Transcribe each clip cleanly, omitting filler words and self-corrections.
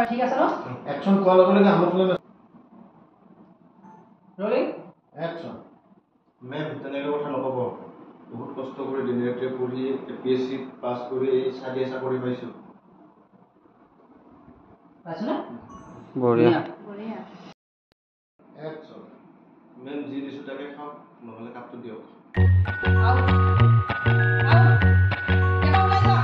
ঠিক আছে ন অ্যাকশন কল কৰে আমৰা ফিল্ম ৰোলিং অ্যাকশন ম্যাম তেনেকে কথা নকব বহুত কষ্ট কৰি ডিৰেক্টৰে পঢ়ি এপিএসসি পাস কৰি এই সাদিয়া চাকৰি পাইছো পাইছো না বঢ়িয়া বঢ়িয়া অ্যাকশন ম্যাম জি দিছো তাকে খাও নহলে কাপটো দিয়ক আউ আউ কেবা ওলাই যা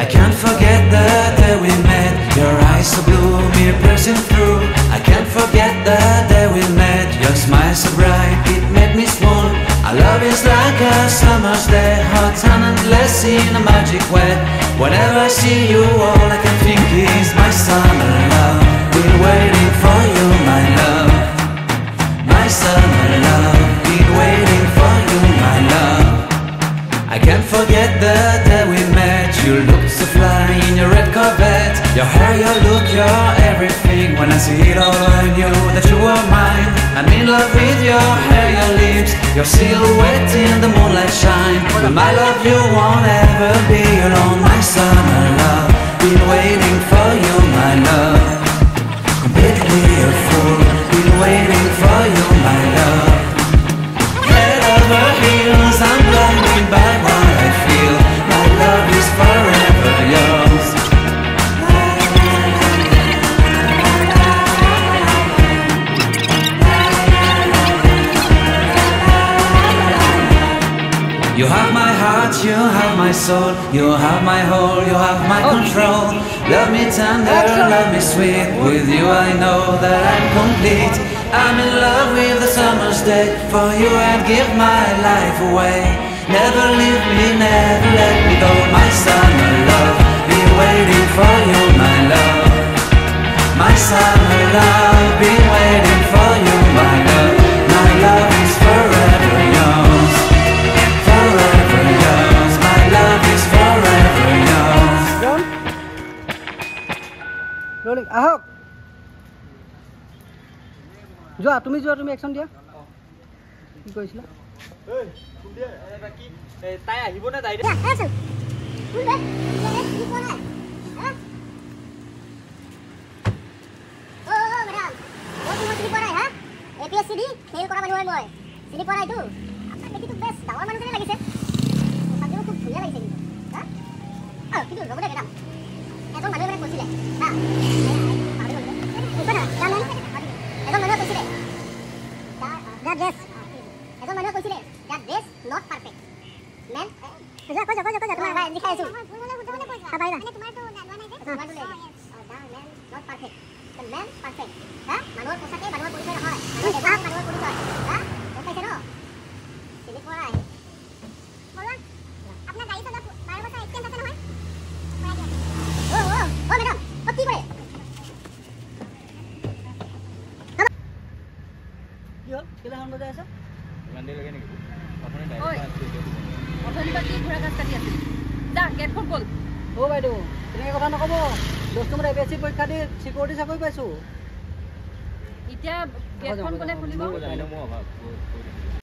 I can't forget the day we met. Your eyes so blue, me piercing through. I can't forget the day we met. Your smile so bright, it made me swoon. Our love is like a summer's day, hot and endless in a magic way. Whenever I see you, all I can think is my summer love. Been waiting for you, my love. My summer love. Been waiting for you, my love. I can't forget the day we met. You looked so fly in your red Corvette. Your hair, your look, your everything. When I see it all, I knew that you were mine. I'm in love with your hair, your lips, your silhouette in the moonlight shine. But my love, you won't ever be alone. My summer love, been waiting for you, my love. Completely a fool, been waiting for you, my love. Head over heels, I'm blinded by what I feel. My love is forever yours. You have my heart, you have my soul, you have my whole, you have my control. Love me tender, love me sweet. With you I know that I'm complete. I'm in love with the summer's day. For you I'd give my life away. Never leave me, never let me go. My summer love, be waiting for you, my love. My summer love, be waiting for you, my love. My love is forever yours. Forever yours. My love is forever yours. Rolling আহক যোৱা তুমি action দিয়া কি কৈছিলা তাই আহিব না তাই এপিএসসি ফেল কৰা মানুহ মই চিনি পোৱা নাইতো আপোনাৰ বেটিটো বেছ ডাঙৰ মানুহ যেন লাগিছে তাকো খুব ধুনীয়া লাগিছে কিন্তু হা কিন্তু ৰ'ব দে মেডাম এজন মানুহে মানে কৈছিলে হা এজন মানুহে কৈছিলে that dress এজন মানুহে কৈছিলে that dress not perfect ma'am কৈছা তোমাৰ ভাই লিখাই আছো মানে তোমাৰটো নাদোৱা নাই যে তোমাৰটো নাই ma'am not perfect the man perfect হা মানুহৰ পোছাকে মানুহৰ পৰিচয় নহয় মানুহৰ পৰিচয় হা কৈছে ন চিনি পোৱা নাই বলা আপোনাৰ গাড়ী চলা 12 বছৰ এক্সটেন্ড আছে নহয় ও ম্যাডাম ও কি কৰে কি হল কেলা হন বজাই আছা গান্ডে লাগে নেকি আপুনি ওই ডাইরেক্ট অথনি বাকি ঘোৰা কাজ কাটি আছিল যা গেটখন খোল ও বাইদেউ তেনেকৈ কথা নকব দোস্ত মোৰ এপিএসসি পৰীক্ষা দি সিকিউৰিটি চাকৰি পাইছো এতিয়া গেটখন কোনে খুলিব জানো মই অভাৱ